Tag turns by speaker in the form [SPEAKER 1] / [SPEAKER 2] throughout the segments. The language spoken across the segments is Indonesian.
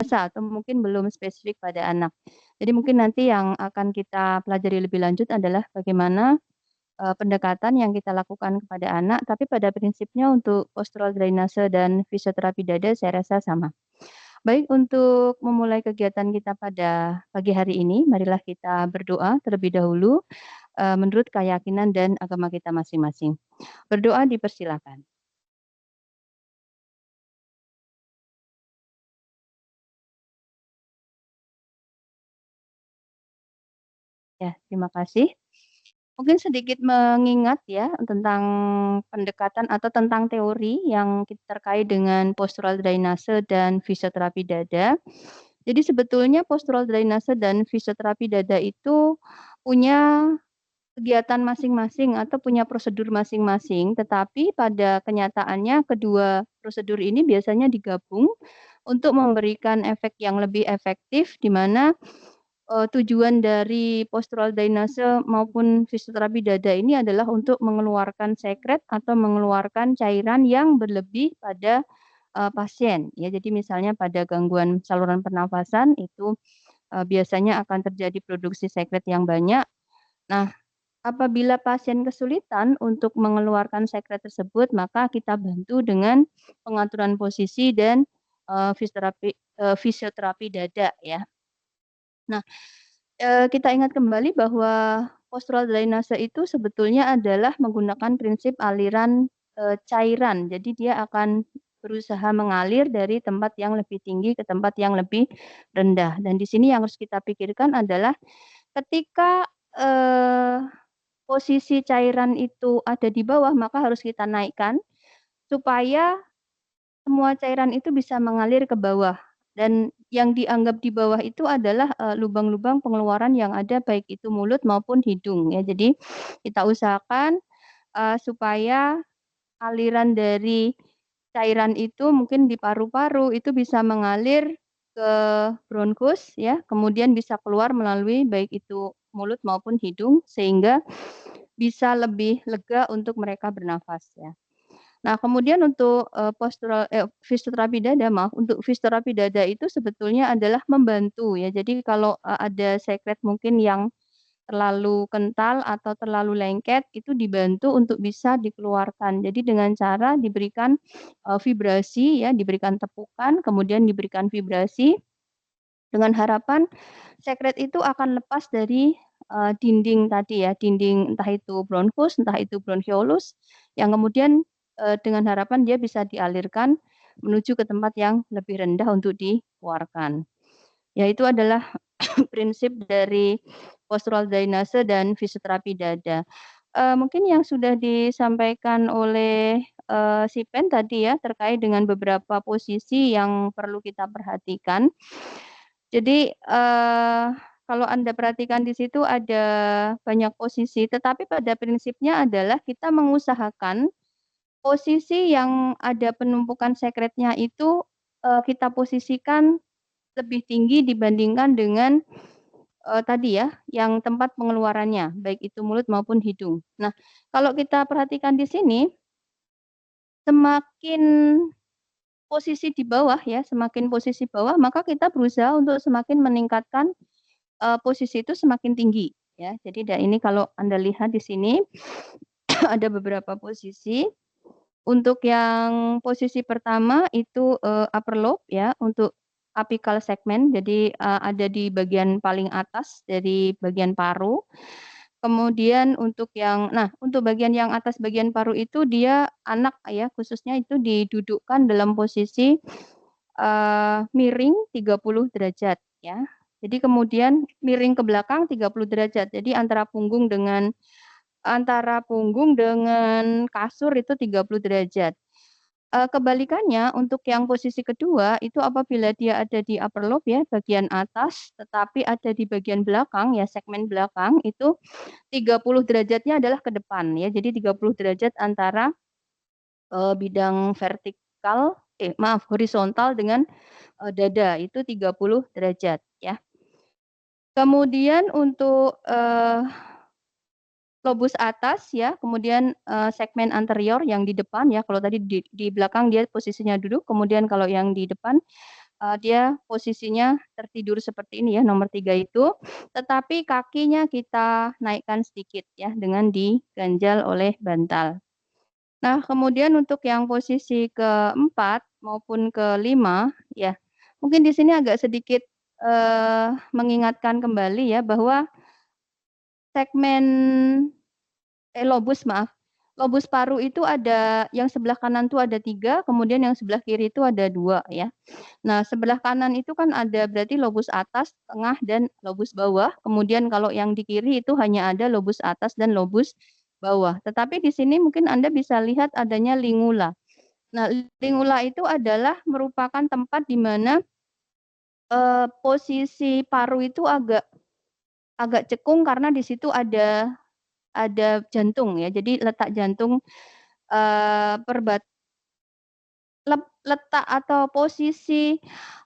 [SPEAKER 1] dewasa atau mungkin belum spesifik pada anak. Jadi mungkin nanti yang akan kita pelajari lebih lanjut adalah bagaimana, pendekatan yang kita lakukan kepada anak, tapi pada prinsipnya untuk postural drainase dan fisioterapi dada saya rasa sama. Baik, untuk memulai kegiatan kita pada pagi hari ini, marilah kita berdoa terlebih dahulu, menurut keyakinan dan agama kita masing-masing. Berdoa dipersilakan. Ya, terima kasih. Mungkin sedikit mengingat ya tentang pendekatan atau tentang teori yang terkait dengan postural drainase dan fisioterapi dada. Jadi sebetulnya postural drainase dan fisioterapi dada itu punya kegiatan masing-masing atau punya prosedur masing-masing, tetapi pada kenyataannya kedua prosedur ini biasanya digabung untuk memberikan efek yang lebih efektif, di mana tujuan dari postural drainase maupun fisioterapi dada ini adalah untuk mengeluarkan sekret atau mengeluarkan cairan yang berlebih pada, pasien ya. Jadi misalnya pada gangguan saluran pernafasan itu, biasanya akan terjadi produksi sekret yang banyak. Nah, apabila pasien kesulitan untuk mengeluarkan sekret tersebut, maka kita bantu dengan pengaturan posisi dan, fisioterapi dada ya. Nah, kita ingat kembali bahwa postural drainase itu sebetulnya adalah menggunakan prinsip aliran, cairan. Jadi dia akan berusaha mengalir dari tempat yang lebih tinggi ke tempat yang lebih rendah. Dan di sini yang harus kita pikirkan adalah ketika, posisi cairan itu ada di bawah, maka harus kita naikkan supaya semua cairan itu bisa mengalir ke bawah dan yang dianggap di bawah itu adalah, lubang-lubang pengeluaran yang ada baik itu mulut maupun hidung ya. Jadi kita usahakan, supaya aliran dari cairan itu mungkin di paru-paru itu bisa mengalir ke bronkus ya, kemudian bisa keluar melalui baik itu mulut maupun hidung sehingga bisa lebih lega untuk mereka bernafas ya. Nah, kemudian untuk, fisioterapi dada maaf, untuk fisioterapi dada itu sebetulnya adalah membantu ya. Jadi kalau, ada sekret mungkin yang terlalu kental atau terlalu lengket, itu dibantu untuk bisa dikeluarkan. Jadi dengan cara diberikan, vibrasi ya, diberikan tepukan, kemudian diberikan vibrasi, dengan harapan sekret itu akan lepas dari, dinding tadi ya, dinding entah itu bronkus, entah itu bronkiolus, yang kemudian, dengan harapan dia bisa dialirkan menuju ke tempat yang lebih rendah untuk dikeluarkan. Ya itu adalah prinsip dari postural drainase dan fisioterapi dada. Mungkin yang sudah disampaikan oleh, si Pen tadi ya, terkait dengan beberapa posisi yang perlu kita perhatikan. Jadi, kalau Anda perhatikan di situ ada banyak posisi, tetapi pada prinsipnya adalah kita mengusahakan posisi yang ada penumpukan sekretnya itu, kita posisikan lebih tinggi dibandingkan dengan, tadi ya, yang tempat pengeluarannya, baik itu mulut maupun hidung. Nah, kalau kita perhatikan di sini, semakin posisi di bawah ya, semakin posisi bawah, maka kita berusaha untuk semakin meningkatkan, posisi itu semakin tinggi ya. Jadi ini kalau Anda lihat di sini ada beberapa posisi. Untuk yang posisi pertama itu, upper lobe ya, untuk apical segment. Jadi, ada di bagian paling atas dari bagian paru. Kemudian untuk bagian yang atas bagian paru itu dia anak ya, khususnya itu didudukkan dalam posisi, miring 30 derajat ya. Jadi kemudian miring ke belakang 30 derajat. Jadi antara punggung dengan kasur itu 30 derajat. Kebalikannya untuk yang posisi kedua itu apabila dia ada di upper lobe ya, bagian atas, tetapi ada di bagian belakang ya, segmen belakang itu 30 derajatnya adalah ke depan ya. Jadi 30 derajat antara, bidang horizontal dengan, dada itu 30 derajat ya. Kemudian untuk, lobus atas ya, kemudian, segmen anterior yang di depan ya, kalau tadi di belakang dia posisinya duduk, kemudian kalau yang di depan, dia posisinya tertidur seperti ini ya, nomor 3 itu, tetapi kakinya kita naikkan sedikit ya, dengan diganjal oleh bantal. Nah, kemudian untuk yang posisi keempat maupun kelima, ya, mungkin di sini agak sedikit, mengingatkan kembali ya, bahwa segmen lobus maaf, lobus paru itu ada yang sebelah kanan tuh ada 3, kemudian yang sebelah kiri itu ada 2 ya. Nah, sebelah kanan itu kan ada berarti lobus atas, tengah, dan lobus bawah, kemudian kalau yang di kiri itu hanya ada lobus atas dan lobus bawah. Tetapi di sini mungkin Anda bisa lihat adanya lingula. Nah, lingula itu adalah merupakan tempat di mana, posisi paru itu agak agak cekung karena di situ ada jantung ya. Jadi letak jantung, perbat letak atau posisi,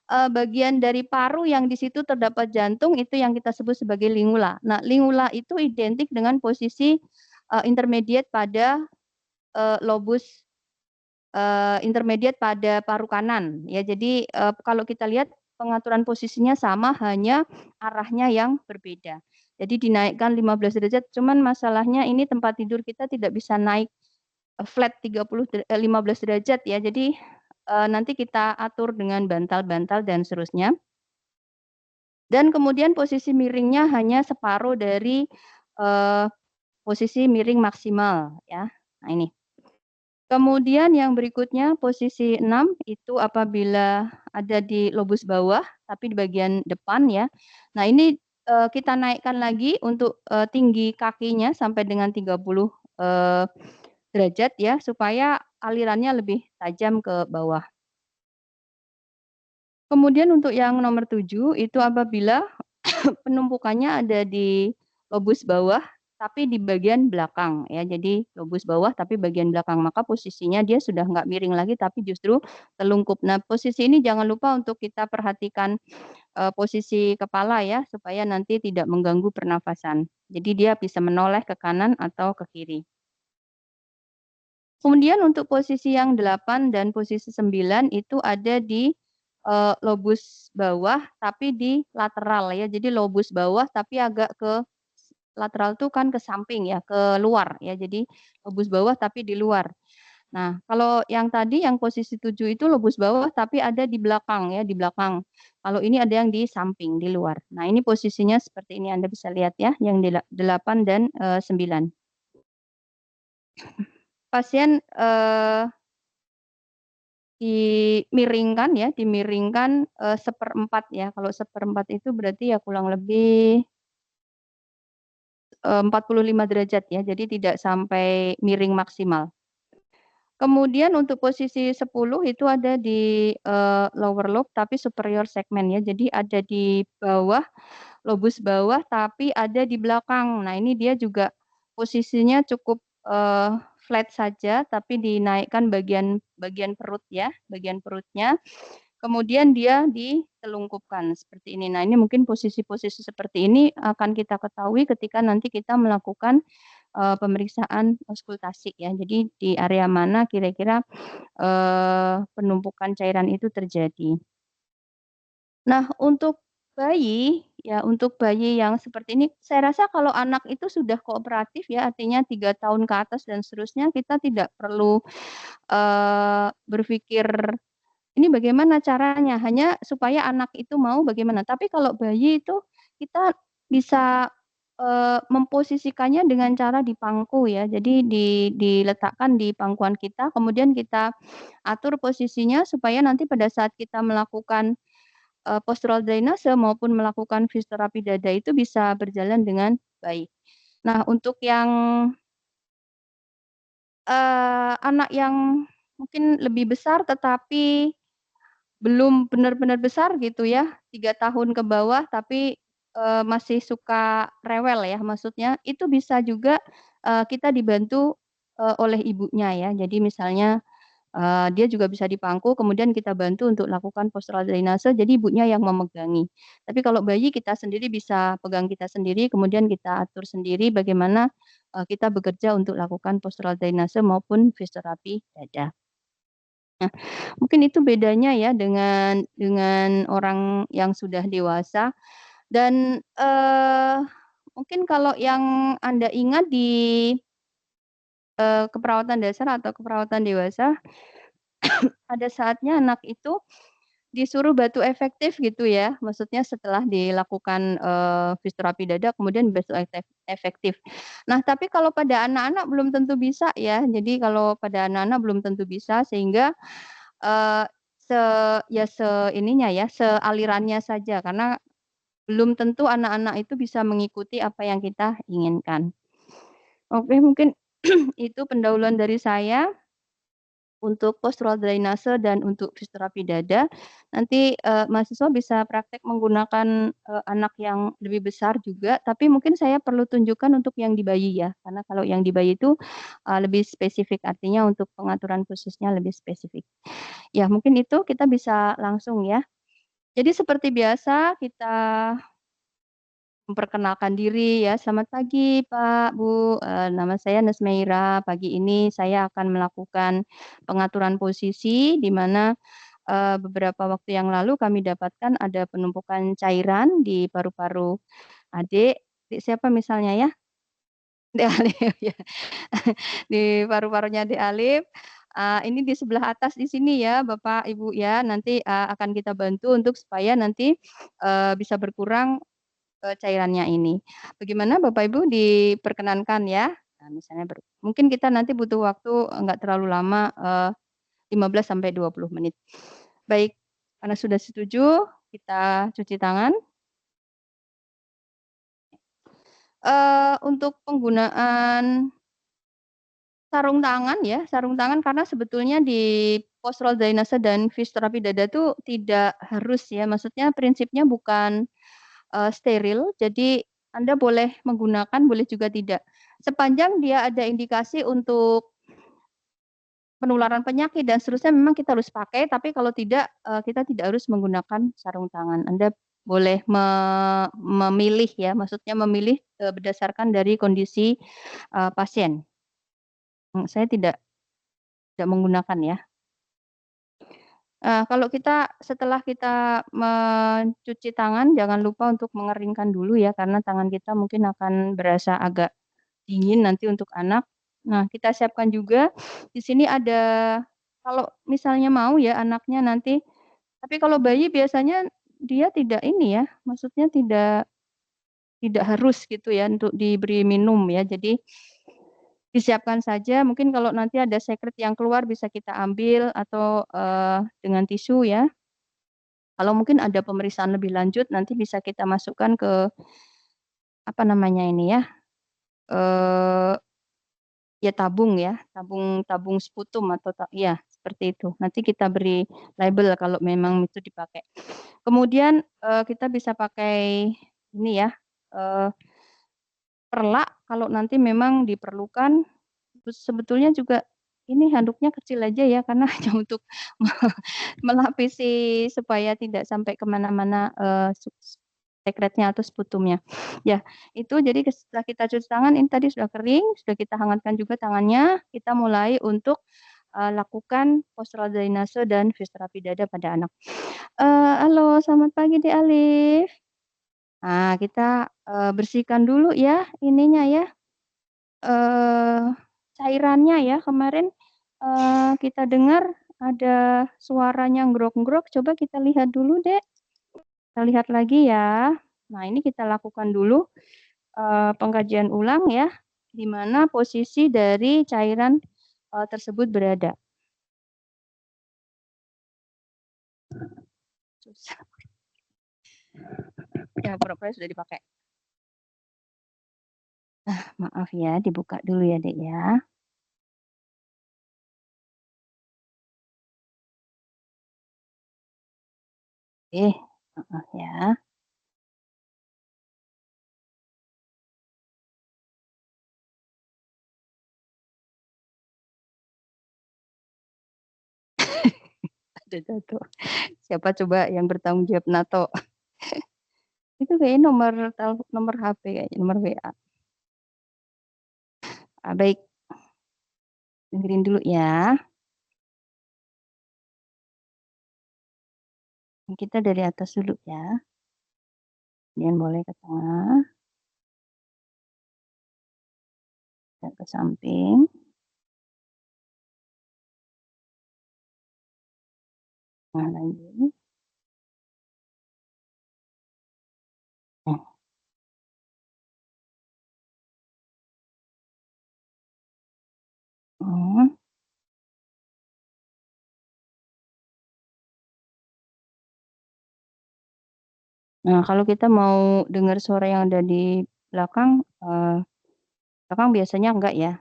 [SPEAKER 1] bagian dari paru yang di situ terdapat jantung itu yang kita sebut sebagai lingula. Nah, lingula itu identik dengan posisi, intermediate pada, lobus, intermediate pada paru kanan ya. Jadi, kalau kita lihat pengaturan posisinya sama, hanya arahnya yang berbeda. Jadi dinaikkan 15 derajat, cuman masalahnya ini tempat tidur kita tidak bisa naik, flat 15 derajat ya. Jadi, nanti kita atur dengan bantal-bantal dan seterusnya. Dan kemudian posisi miringnya hanya separuh dari, eee, posisi miring maksimal ya. Nah ini. Kemudian yang berikutnya posisi 6 itu apabila ada di lobus bawah, tapi di bagian depan ya. Nah ini, kita naikkan lagi untuk, tinggi kakinya sampai dengan 30, derajat ya, supaya alirannya lebih tajam ke bawah. Kemudian untuk yang nomor 7 itu apabila penumpukannya ada di lobus bawah, tapi di bagian belakang ya. Jadi lobus bawah tapi bagian belakang, maka posisinya dia sudah nggak miring lagi tapi justru telungkup. Nah, posisi ini jangan lupa untuk kita perhatikan, posisi kepala ya, supaya nanti tidak mengganggu pernafasan. Jadi dia bisa menoleh ke kanan atau ke kiri. Kemudian untuk posisi yang 8 dan posisi 9 itu ada di, lobus bawah tapi di lateral ya. Jadi lobus bawah tapi agak ke lateral tuh kan ke samping ya, ke luar ya. Jadi lobus bawah tapi di luar. Nah, kalau yang tadi yang posisi 7 itu lobus bawah tapi ada di belakang ya, di belakang. Kalau ini ada yang di samping, di luar. Nah, ini posisinya seperti ini Anda bisa lihat ya, yang 8 dan, 9. Pasien, dimiringkan ya, dimiringkan, 1/4 ya, kalau 1/4 itu berarti ya kurang lebih, 45 derajat ya, jadi tidak sampai miring maksimal. Kemudian untuk posisi 10 itu ada di, lower lobe tapi superior segment ya, jadi ada di bawah, lobus bawah tapi ada di belakang. Nah ini dia juga posisinya cukup, flat saja tapi dinaikkan bagian bagian perut ya, bagian perutnya, kemudian dia ditelungkupkan seperti ini. Nah ini mungkin posisi-posisi seperti ini akan kita ketahui ketika nanti kita melakukan, pemeriksaan auskultasi ya. Jadi di area mana kira-kira, penumpukan cairan itu terjadi. Nah, untuk bayi, ya untuk bayi yang seperti ini, saya rasa kalau anak itu sudah kooperatif ya, artinya 3 tahun ke atas dan seterusnya, kita tidak perlu, berpikir, "Ini bagaimana caranya?" Hanya supaya anak itu mau bagaimana. Tapi kalau bayi itu kita bisa, memposisikannya dengan cara dipangku ya. Jadi diletakkan di pangkuan kita, kemudian kita atur posisinya supaya nanti pada saat kita melakukan, postural drainase maupun melakukan fisioterapi dada itu bisa berjalan dengan baik. Nah, untuk yang, anak yang mungkin lebih besar tetapi belum benar-benar besar gitu ya, 3 tahun ke bawah tapi, masih suka rewel ya maksudnya, itu bisa juga, kita dibantu, oleh ibunya ya. Jadi misalnya, dia juga bisa dipangku kemudian kita bantu untuk lakukan postural drainase, jadi ibunya yang memegangi. Tapi kalau bayi kita sendiri bisa pegang kita sendiri, kemudian kita atur sendiri bagaimana, kita bekerja untuk lakukan postural drainase maupun fisioterapi dada. Nah, mungkin itu bedanya ya dengan orang yang sudah dewasa dan, mungkin kalau yang Anda ingat di, keperawatan dasar atau keperawatan dewasa, ada saatnya anak itu disuruh batu efektif gitu ya, maksudnya setelah dilakukan, fisioterapi dada kemudian batu efektif. Nah, tapi kalau pada anak-anak belum tentu bisa ya, jadi kalau pada anak-anak belum tentu bisa sehingga, eee, se ya ininya ya, sealirannya saja karena belum tentu anak-anak itu bisa mengikuti apa yang kita inginkan. Oke, mungkin itu pendahuluan dari saya untuk postural drainase dan untuk fisioterapi dada. Nanti, mahasiswa bisa praktek menggunakan, anak yang lebih besar juga, tapi mungkin saya perlu tunjukkan untuk yang di bayi ya, karena kalau yang di bayi itu, lebih spesifik, artinya untuk pengaturan khususnya lebih spesifik. Ya mungkin itu kita bisa langsung ya. Jadi seperti biasa kita memperkenalkan diri ya, "Selamat pagi Pak, Bu, nama saya Nesmeira, pagi ini saya akan melakukan pengaturan posisi di mana, beberapa waktu yang lalu kami dapatkan ada penumpukan cairan di paru-paru adik." Adik siapa misalnya ya? Adik Alif ya, di paru-parunya adik Alif, "Ini di sebelah atas di sini ya Bapak, Ibu ya, nanti, akan kita bantu untuk supaya nanti, bisa berkurang cairannya ini. Bagaimana Bapak Ibu diperkenankan ya? Nah misalnya mungkin kita nanti butuh waktu, enggak terlalu lama, 15 sampai 20 menit. Baik, karena sudah setuju, kita cuci tangan. Untuk penggunaan sarung tangan ya, sarung tangan karena sebetulnya di postural drainase dan fisioterapi dada tuh tidak harus ya, maksudnya prinsipnya bukan steril, jadi Anda boleh menggunakan, boleh juga tidak. Sepanjang dia ada indikasi untuk penularan penyakit dan seterusnya memang kita harus pakai, tapi kalau tidak, kita tidak harus menggunakan sarung tangan. Anda boleh memilih ya, maksudnya memilih, berdasarkan dari kondisi, pasien. Saya tidak menggunakan ya. Kalau kita setelah kita mencuci tangan jangan lupa untuk mengeringkan dulu ya, karena tangan kita mungkin akan berasa agak dingin nanti untuk anak. Nah, kita siapkan juga di sini ada kalau misalnya mau ya anaknya nanti tapi kalau bayi biasanya dia tidak ini ya, maksudnya tidak harus gitu ya untuk diberi minum ya. Jadi disiapkan saja, mungkin kalau nanti ada sekret yang keluar bisa kita ambil atau, dengan tisu ya. Kalau mungkin ada pemeriksaan lebih lanjut nanti bisa kita masukkan ke, apa namanya ini ya, eee, ya tabung ya, tabung tabung sputum atau iya seperti itu. Nanti kita beri label kalau memang itu dipakai. Kemudian, kita bisa pakai ini ya, eee, perlak kalau nanti memang diperlukan, terus sebetulnya juga ini handuknya kecil aja ya karena hanya untuk melapisi supaya tidak sampai ke mana-mana, sekretnya atau sputumnya. Ya, itu jadi setelah kita cuci tangan ini tadi sudah kering, sudah kita hangatkan juga tangannya, kita mulai untuk, lakukan postural drainase dan fisioterapi dada pada anak. "Halo selamat pagi Dek Alif." Nah kita, bersihkan dulu ya ininya ya, eee, cairannya ya kemarin, kita dengar ada suaranya nggrok-nggrok, coba kita lihat dulu Dek. Kita lihat lagi ya. Nah, ini kita lakukan dulu, pengkajian ulang ya, di mana posisi dari cairan, tersebut berada. Susah. Ya, pura-pura sudah dipakai. Maaf ya, dibuka dulu ya, Dek, ya. Eh, heeh, ya. Ada tato. Siapa coba yang bertanggung jawab nato? Itu kayaknya nomor HP kayaknya, nomor WA. Baik, dengerin dulu ya. Kita dari atas dulu ya, kemudian boleh ke tengah, dan ke samping. Nah, lagi. Nah, mhm. Nah, kalau kita mau dengar suara yang ada di belakang biasanya enggak ya.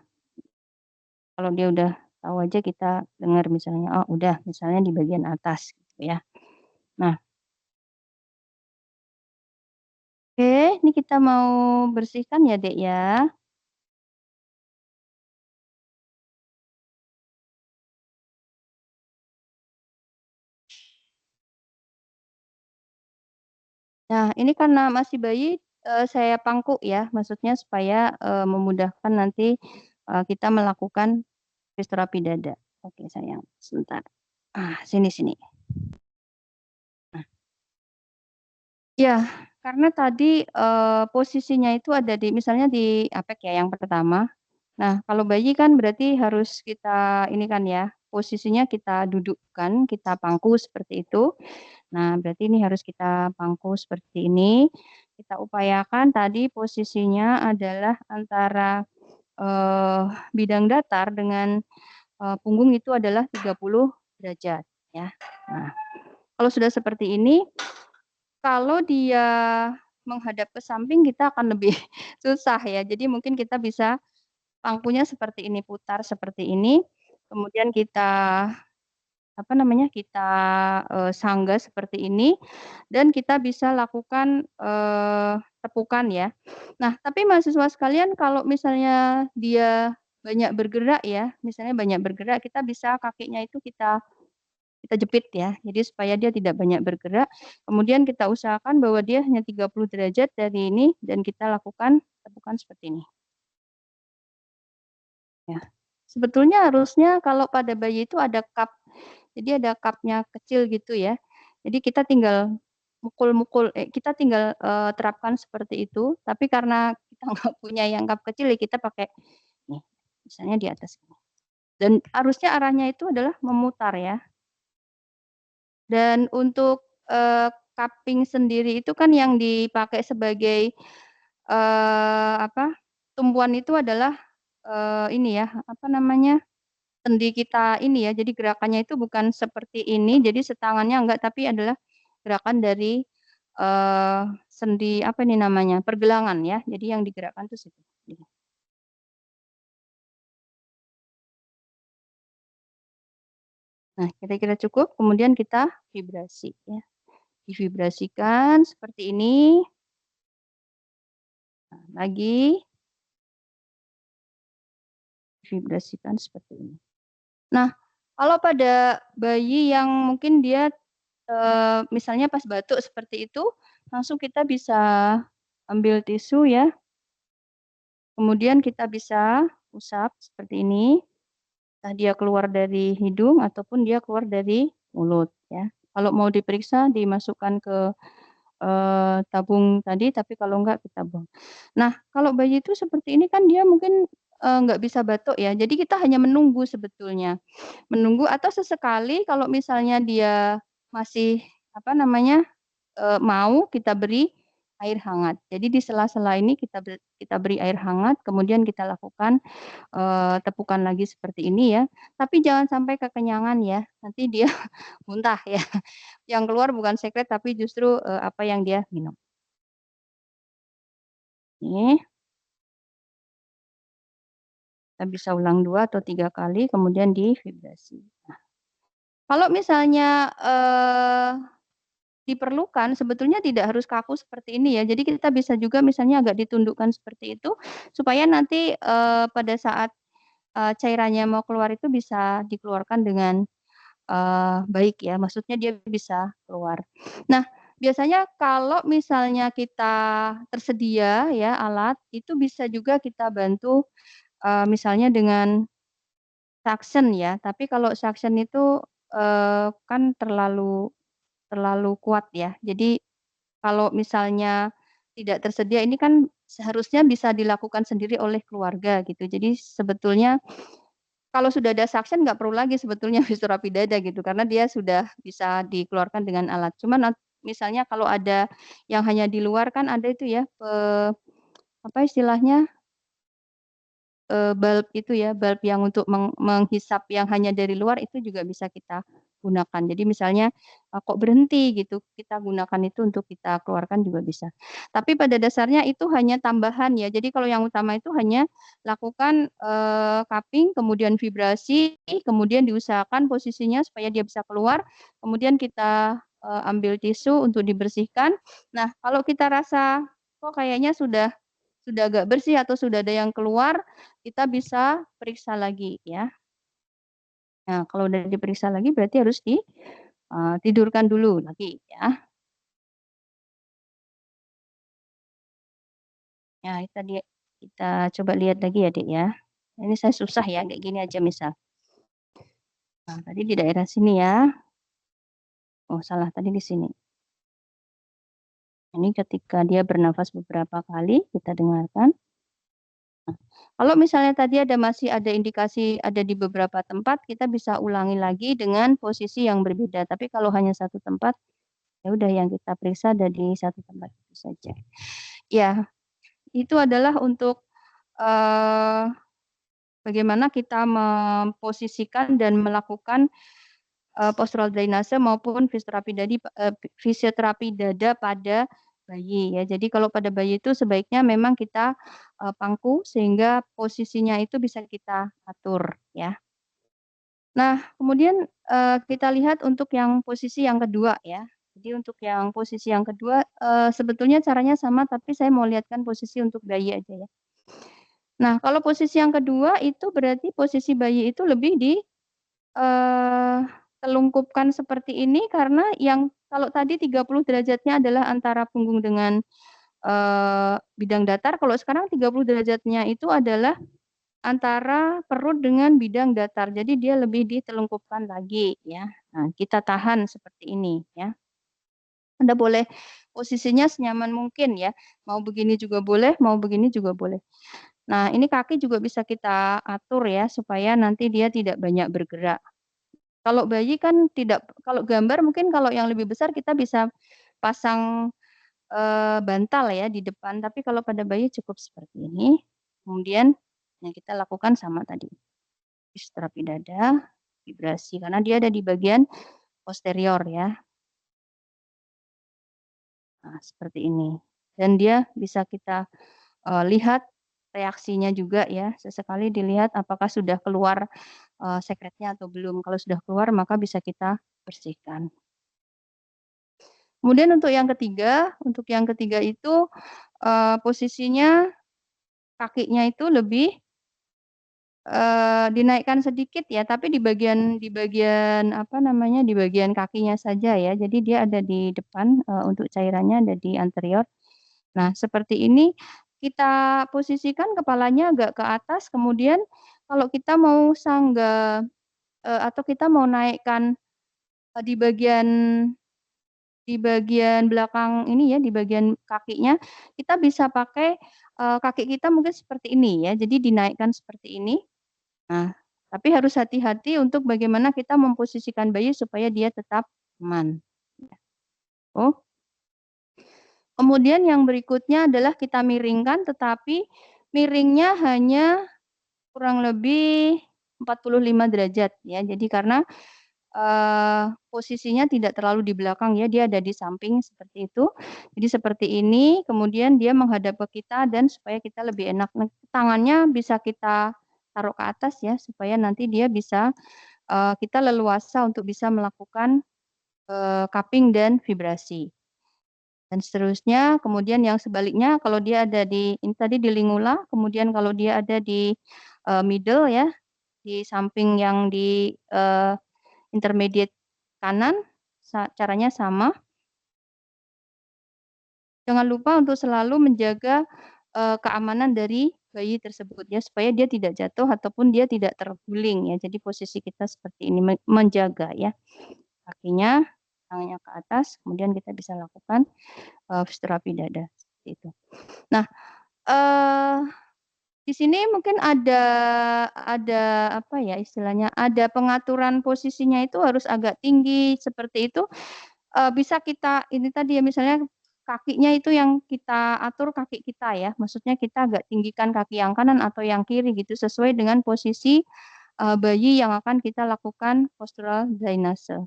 [SPEAKER 1] Kalau dia udah tahu aja kita dengar misalnya, oh udah misalnya di bagian atas gitu ya. Nah, oke, ini kita mau bersihkan ya, Dek, ya. Nah, ini karena masih bayi, saya pangku ya, maksudnya supaya, memudahkan nanti, kita melakukan fisioterapi dada. Oke sayang, sebentar. Sini sini. Nah, iya, karena tadi, posisinya itu ada di misalnya di apek ya yang pertama. Nah, kalau bayi kan berarti harus kita ini kan ya, posisinya kita dudukkan, kita pangku seperti itu. Nah, berarti ini harus kita pangku seperti ini. Kita upayakan tadi posisinya adalah antara, eee, bidang datar dengan, punggung itu adalah 30 derajat ya. Nah, kalau sudah seperti ini, kalau dia menghadap ke samping kita akan lebih susah ya. Jadi mungkin kita bisa pangkunya seperti ini, putar seperti ini, kemudian kita apa namanya, kita, sanggah seperti ini dan kita bisa lakukan, tepukan ya. Nah, tapi mahasiswa sekalian kalau misalnya dia banyak bergerak ya, misalnya banyak bergerak, kita bisa kakinya itu kita jepit ya. Jadi supaya dia tidak banyak bergerak, kemudian kita usahakan bahwa dia hanya 30 derajat dari ini dan kita lakukan tepukan seperti ini, ya. Sebetulnya harusnya kalau pada bayi itu ada cup, jadi ada cup-nya kecil gitu ya. Jadi kita tinggal kita tinggal, terapkan seperti itu, tapi karena kita nggak punya yang cup kecil ya kita pakai nih, misalnya di atas ini. Dan harusnya arahnya itu adalah memutar ya. Dan untuk, cupping sendiri itu kan yang dipakai sebagai, apa, tumpuan itu adalah, ini ya, apa namanya, sendi kita ini ya, jadi gerakannya itu bukan seperti ini, jadi setangannya enggak, tapi adalah gerakan dari, sendi apa ini namanya, pergelangan ya, jadi yang digerakkan tuh situ. Nah, kira-kira cukup, kemudian kita vibrasi ya, divibrasikan seperti ini, nah lagi, vibrasikan seperti ini. Nah, kalau pada bayi yang mungkin dia, misalnya pas batuk seperti itu, langsung kita bisa ambil tisu ya, kemudian kita bisa usap seperti ini, entah dia keluar dari hidung ataupun dia keluar dari mulut ya. Kalau mau diperiksa dimasukkan ke, tabung tadi, tapi kalau enggak kita buang. Nah, kalau bayi itu seperti ini kan dia mungkin, nggak bisa batuk ya, jadi kita hanya menunggu sebetulnya. Menunggu atau sesekali kalau misalnya dia masih, apa namanya, mau kita beri air hangat. Jadi di sela-sela ini kita beri air hangat, kemudian kita lakukan, tepukan lagi seperti ini ya. Tapi jangan sampai kekenyangan ya, nanti dia muntah ya. Yang keluar bukan sekret tapi justru, apa yang dia minum. Nih, kita bisa ulang 2 atau 3 kali kemudian divibrasi. Nah, kalau misalnya, diperlukan, sebetulnya tidak harus kaku seperti ini ya. Jadi kita bisa juga misalnya agak ditundukkan seperti itu, supaya nanti, pada saat, cairannya mau keluar itu bisa dikeluarkan dengan, baik ya, maksudnya dia bisa keluar. Nah, biasanya kalau misalnya kita tersedia ya alat, itu bisa juga kita bantu, misalnya dengan suction ya, tapi kalau suction itu, kan terlalu terlalu kuat ya. Jadi kalau misalnya tidak tersedia ini kan seharusnya bisa dilakukan sendiri oleh keluarga gitu. Jadi sebetulnya kalau sudah ada suction nggak perlu lagi sebetulnya fisterapi dada gitu, karena dia sudah bisa dikeluarkan dengan alat. Cuman misalnya kalau ada yang hanya di luar kan ada itu ya, apa istilahnya, bulb itu ya, bulb yang untuk menghisap yang hanya dari luar itu juga bisa kita gunakan. Jadi misalnya, kok berhenti gitu, kita gunakan itu untuk kita keluarkan juga bisa. Tapi pada dasarnya itu hanya tambahan ya, jadi kalau yang utama itu hanya lakukan, cupping, kemudian vibrasi, kemudian diusahakan posisinya supaya dia bisa keluar, kemudian kita, ambil tisu untuk dibersihkan. Nah, kalau kita rasa, kok kayaknya sudah agak bersih atau sudah ada yang keluar, kita bisa periksa lagi ya. Nah, kalau udah diperiksa lagi berarti harus tidurkan dulu lagi ya. Ya itu tadi kita coba lihat lagi ya, Dek, ya. Ini saya susah ya kayak gini aja misal. Nah, tadi di daerah sini ya. Oh, salah tadi di sini. Ini ketika dia bernafas beberapa kali, kita dengarkan. Nah, kalau misalnya tadi masih ada indikasi ada di beberapa tempat, kita bisa ulangi lagi dengan posisi yang berbeda. Tapi kalau hanya satu tempat, ya udah yang kita periksa ada di satu tempat itu saja. Ya, itu adalah untuk, bagaimana kita memposisikan dan melakukan, postural drainase maupun fisioterapi dada pada bayi ya. Jadi kalau pada bayi itu sebaiknya memang kita, pangku sehingga posisinya itu bisa kita atur ya. Nah kemudian, kita lihat untuk yang posisi yang kedua ya. Jadi untuk yang posisi yang kedua, sebetulnya caranya sama tapi saya mau lihatkan posisi untuk bayi aja ya. Nah kalau posisi yang kedua itu berarti posisi bayi itu lebih Eee, telungkupkan seperti ini karena yang kalau tadi 30 derajatnya adalah antara punggung dengan, bidang datar, kalau sekarang 30 derajatnya itu adalah antara perut dengan bidang datar. Jadi dia lebih ditelungkupkan lagi ya. Nah, kita tahan seperti ini ya. Anda boleh posisinya senyaman mungkin ya, mau begini juga boleh, mau begini juga boleh. Nah, ini kaki juga bisa kita atur ya supaya nanti dia tidak banyak bergerak. Kalau bayi kan tidak kalau gambar mungkin kalau yang lebih besar kita bisa pasang, bantal ya di depan, tapi kalau pada bayi cukup seperti ini. Kemudian yang kita lakukan sama tadi, terapi dada, vibrasi, karena dia ada di bagian posterior ya. Nah, seperti ini. Dan dia bisa kita, lihat reaksinya juga ya, sesekali dilihat apakah sudah keluar, sekretnya atau belum. Kalau sudah keluar maka bisa kita bersihkan. Kemudian untuk yang ketiga itu, posisinya kakinya itu lebih, dinaikkan sedikit ya, tapi di bagian apa namanya, di bagian kakinya saja ya. Jadi dia ada di depan, untuk cairannya ada di anterior. Nah, seperti ini kita posisikan kepalanya agak ke atas, kemudian kalau kita mau sanggah, atau kita mau naikkan, di bagian belakang ini ya, di bagian kakinya, kita bisa pakai, kaki kita mungkin seperti ini ya, jadi dinaikkan seperti ini. Nah, tapi harus hati-hati untuk bagaimana kita memposisikan bayi supaya dia tetap aman. Oh, kemudian yang berikutnya adalah kita miringkan, tetapi miringnya hanya kurang lebih 45 derajat ya. Jadi karena, posisinya tidak terlalu di belakang ya, dia ada di samping seperti itu. Jadi seperti ini, kemudian dia menghadap ke kita dan supaya kita lebih enak. Nah, tangannya bisa kita taruh ke atas ya, supaya nanti dia bisa, kita leluasa untuk bisa melakukan, cupping dan vibrasi. Dan seterusnya, kemudian yang sebaliknya kalau dia ada ini tadi di lingula, kemudian kalau dia ada di, middle ya, di samping yang di, intermediate kanan, caranya sama. Jangan lupa untuk selalu menjaga, keamanan dari bayi tersebut ya, supaya dia tidak jatuh ataupun dia tidak terguling ya. Jadi posisi kita seperti ini, menjaga ya kakinya. tangannya ke atas, kemudian kita bisa lakukan, fisioterapi dada, seperti itu. Nah, eee, di sini mungkin ada apa ya istilahnya, ada pengaturan posisinya itu harus agak tinggi, seperti itu, bisa kita ini tadi ya, misalnya kakinya itu yang kita atur kaki kita ya, maksudnya kita agak tinggikan kaki yang kanan atau yang kiri gitu, sesuai dengan posisi, bayi yang akan kita lakukan postural drainase.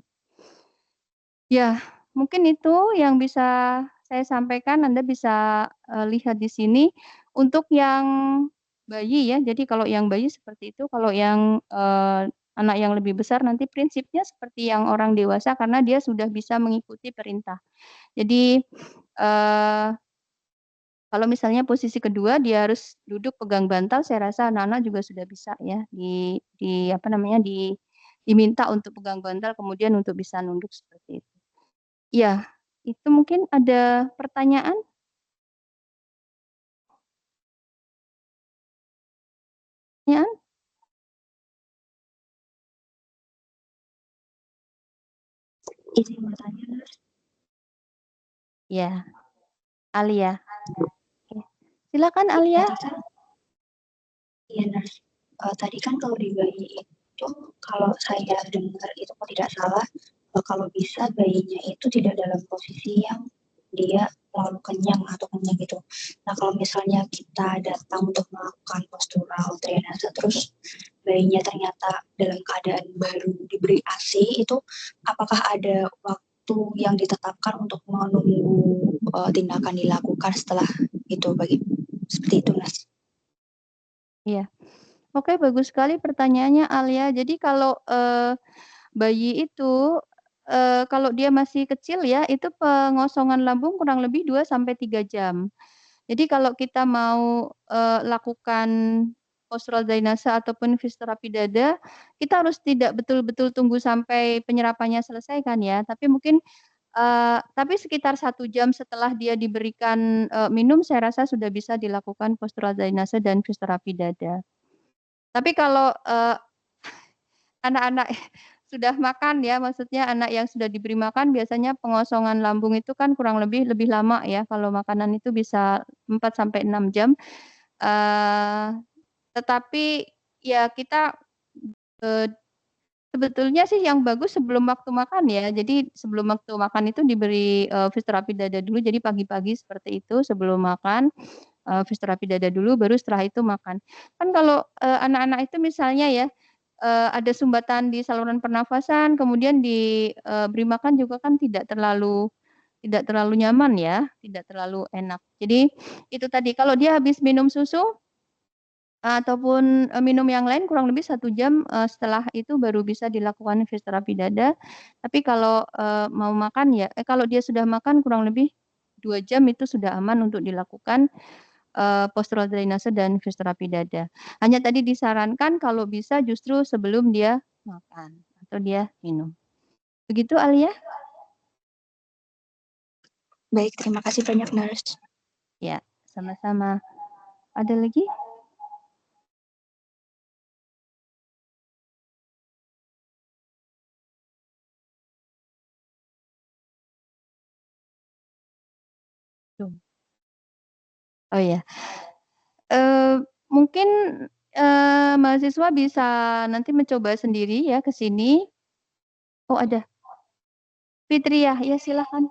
[SPEAKER 1] Ya, mungkin itu yang bisa saya sampaikan, Anda bisa, lihat di sini. Untuk yang bayi ya, jadi kalau yang bayi seperti itu, kalau yang, anak yang lebih besar nanti prinsipnya seperti yang orang dewasa karena dia sudah bisa mengikuti perintah. Jadi, eee, kalau misalnya posisi kedua dia harus duduk pegang bantal, saya rasa anak-anak juga sudah bisa ya, di apa namanya, diminta untuk pegang bantal kemudian untuk bisa nunduk seperti itu. Iya, itu mungkin ada pertanyaan? Pertanyaan?
[SPEAKER 2] Izin bertanya, Nurse.
[SPEAKER 1] Iya, Alia. Oke, silakan Alia.
[SPEAKER 2] Tadi kan iya, Nurse. Tadi kan kalau di bayi itu, kalau saya dengar itu kalau tidak salah, kalau bisa bayinya itu tidak dalam posisi yang dia terlalu kenyang atau kenyang gitu. Nah, kalau misalnya kita datang untuk melakukan postural drainase terus bayinya ternyata dalam keadaan baru diberi ASI, itu apakah ada waktu yang ditetapkan untuk menunggu tindakan dilakukan setelah itu seperti itu, Nurse?
[SPEAKER 1] Iya. Oke, bagus sekali pertanyaannya Alia. Jadi kalau, bayi itu, kalau dia masih kecil ya, itu pengosongan lambung kurang lebih 2 sampai 3 jam. Jadi kalau kita mau, lakukan postural drainase ataupun fisioterapi dada, kita harus tidak betul-betul tunggu sampai penyerapannya selesai kan ya, tapi mungkin, tapi sekitar 1 jam setelah dia diberikan, minum, saya rasa sudah bisa dilakukan postural drainase dan fisioterapi dada. Tapi kalau, anak-anak sudah makan ya, maksudnya anak yang sudah diberi makan biasanya pengosongan lambung itu kan kurang lebih lama ya, kalau makanan itu bisa 4 sampai 6 jam. Eee, tetapi ya kita, eee, sebetulnya sih yang bagus sebelum waktu makan ya. Jadi sebelum waktu makan itu diberi, fisioterapi dada dulu, jadi pagi-pagi seperti itu sebelum makan, fisioterapi dada dulu baru setelah itu makan. Kan kalau, anak-anak itu misalnya ya, ada sumbatan di saluran pernafasan kemudian beri makan juga kan tidak terlalu nyaman ya, tidak terlalu enak. Jadi itu tadi, kalau dia habis minum susu ataupun, minum yang lain kurang lebih 1 jam, setelah itu baru bisa dilakukan fisioterapi dada. Tapi kalau, mau makan ya kalau dia sudah makan kurang lebih 2 jam itu sudah aman untuk dilakukan, postural drainase dan fisioterapi dada. Hanya tadi disarankan kalau bisa justru sebelum dia makan atau dia minum. Begitu Alia?
[SPEAKER 2] Baik, terima kasih banyak, Nurse.
[SPEAKER 1] Ya, sama-sama. Ada lagi? Tuh. Oh ya, mungkin, mahasiswa bisa nanti mencoba sendiri ya ke sini. Oh ada, Fitriah, ya silakan.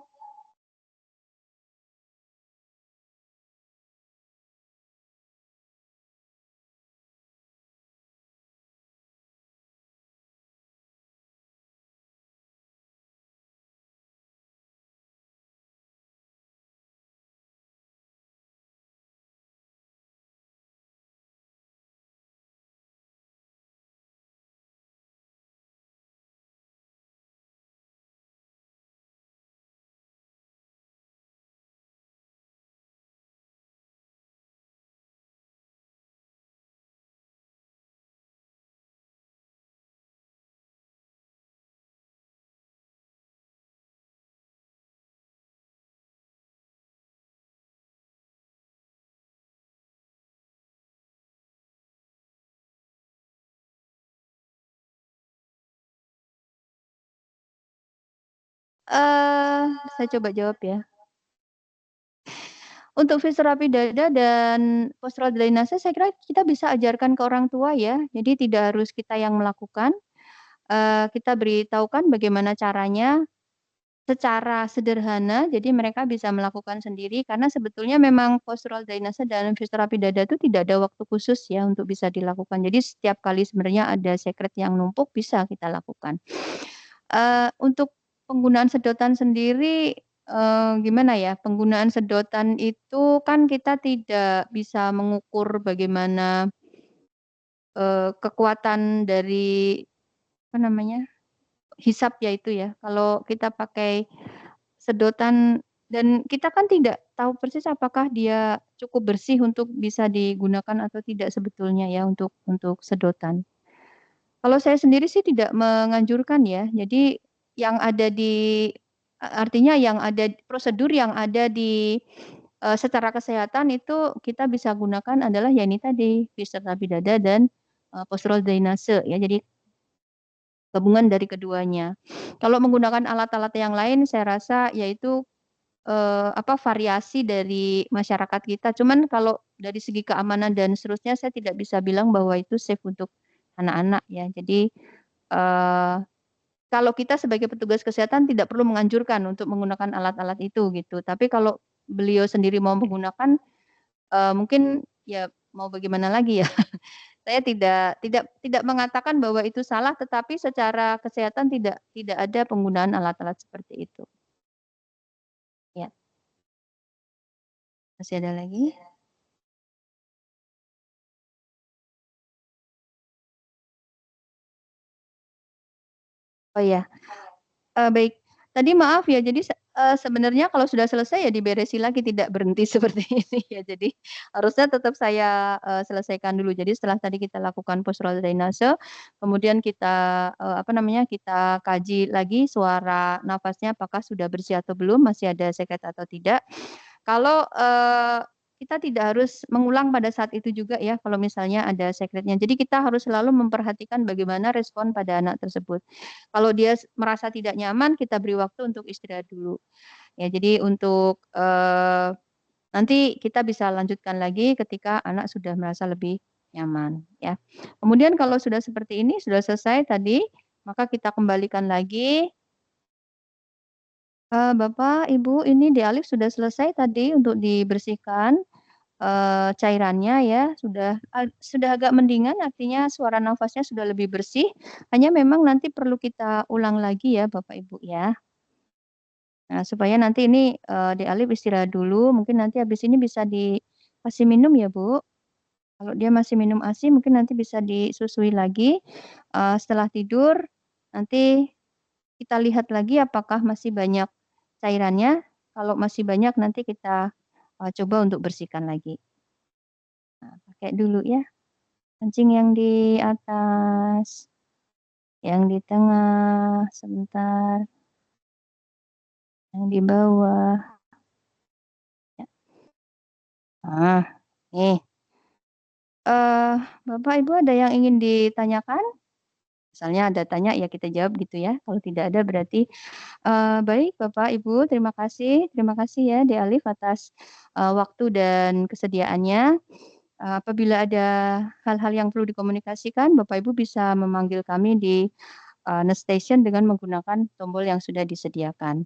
[SPEAKER 1] Saya coba jawab ya. Untuk fisioterapi dada dan postural drainase saya kira kita bisa ajarkan ke orang tua ya, jadi tidak harus kita yang melakukan, kita beritahukan bagaimana caranya secara sederhana, jadi mereka bisa melakukan sendiri karena sebetulnya memang postural drainase dan fisioterapi dada itu tidak ada waktu khusus ya untuk bisa dilakukan. Jadi setiap kali sebenarnya ada sekret yang numpuk bisa kita lakukan. Untuk penggunaan sedotan sendiri, gimana ya, penggunaan sedotan itu kan kita tidak bisa mengukur bagaimana, kekuatan dari, apa namanya, hisap ya itu ya. Kalau kita pakai sedotan dan kita kan tidak tahu persis apakah dia cukup bersih untuk bisa digunakan atau tidak sebetulnya ya untuk sedotan. Kalau saya sendiri sih tidak menganjurkan ya. Jadi yang ada di artinya yang ada prosedur yang ada di, secara kesehatan itu kita bisa gunakan adalah ya ini tadi, fisioterapi dada dan, postural drainase ya. Jadi gabungan dari keduanya. Kalau menggunakan alat-alat yang lain saya rasa yaitu, variasi dari masyarakat kita. Cuman kalau dari segi keamanan dan seterusnya saya tidak bisa bilang bahwa itu safe untuk anak-anak ya. Jadi, eee, kalau kita sebagai petugas kesehatan tidak perlu menganjurkan untuk menggunakan alat-alat itu gitu. Tapi kalau beliau sendiri mau menggunakan, mungkin ya mau bagaimana lagi ya. Saya tidak mengatakan bahwa itu salah, tetapi secara kesehatan tidak ada penggunaan alat-alat seperti itu. Ya, masih ada lagi? Oh ya, baik. Tadi maaf ya, jadi sebenarnya kalau sudah selesai ya diberesin lagi, tidak berhenti seperti ini ya. Jadi harusnya tetap saya, selesaikan dulu. Jadi setelah tadi kita lakukan postural drainase, kemudian kita, kita kaji lagi suara nafasnya apakah sudah bersih atau belum, masih ada seket atau tidak. Kalau, kita tidak harus mengulang pada saat itu juga ya, kalau misalnya ada sekretnya. Jadi kita harus selalu memperhatikan bagaimana respon pada anak tersebut. Kalau dia merasa tidak nyaman, kita beri waktu untuk istirahat dulu. Ya, jadi untuk, nanti kita bisa lanjutkan lagi ketika anak sudah merasa lebih nyaman, ya. Kemudian kalau sudah seperti ini, sudah selesai tadi, maka kita kembalikan lagi. Bapak, Ibu, ini dialif sudah selesai tadi untuk dibersihkan, cairannya ya, sudah agak mendingan, artinya suara nafasnya sudah lebih bersih, hanya memang nanti perlu kita ulang lagi ya, Bapak, Ibu, ya. Nah, supaya nanti ini, dialif istirahat dulu, mungkin nanti habis ini bisa dikasih minum ya, Bu. Kalau dia masih minum ASI mungkin nanti bisa disusui lagi, setelah tidur, nanti kita lihat lagi apakah masih banyak cairannya, kalau masih banyak nanti kita, coba untuk bersihkan lagi. Nah, pakai dulu ya, kencing yang di atas, yang di tengah, sebentar, yang di bawah, ya. Nah, nih, eee, Bapak, Ibu ada yang ingin ditanyakan? Misalnya ada tanya ya kita jawab gitu ya, kalau tidak ada berarti baik Bapak, Ibu, terima kasih ya De Alif atas, waktu dan kesediaannya. Apabila ada hal-hal yang perlu dikomunikasikan, Bapak, Ibu bisa memanggil kami di, Nest Station dengan menggunakan tombol yang sudah disediakan.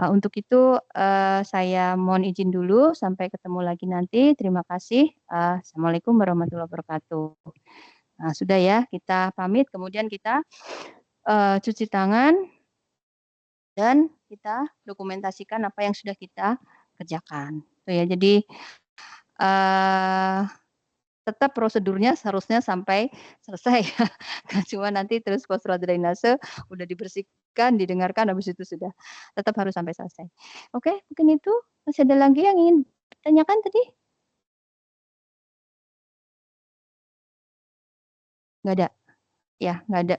[SPEAKER 1] Untuk itu, saya mohon izin dulu, sampai ketemu lagi nanti. Terima kasih, assalamualaikum warahmatullahi wabarakatuh. Nah, sudah ya, kita pamit, kemudian kita, cuci tangan dan kita dokumentasikan apa yang sudah kita kerjakan, itu ya. Jadi, eee, tetap prosedurnya seharusnya sampai selesai ya, nggak cuma nanti terus postural drainase udah dibersihkan, didengarkan, habis itu sudah, tetap harus sampai selesai. Oke, mungkin itu. Masih ada lagi yang ingin ditanyakan tadi? Nggak ada? Ya, nggak ada.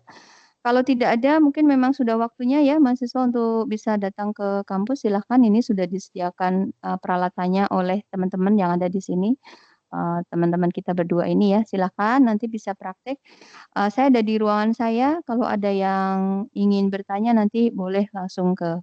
[SPEAKER 1] Kalau tidak ada mungkin memang sudah waktunya ya mahasiswa untuk bisa datang ke kampus, silahkan ini sudah disediakan, peralatannya oleh teman-teman yang ada di sini, teman-teman kita berdua ini ya, silahkan nanti bisa praktek. Saya ada di ruangan saya, kalau ada yang ingin bertanya nanti boleh langsung ke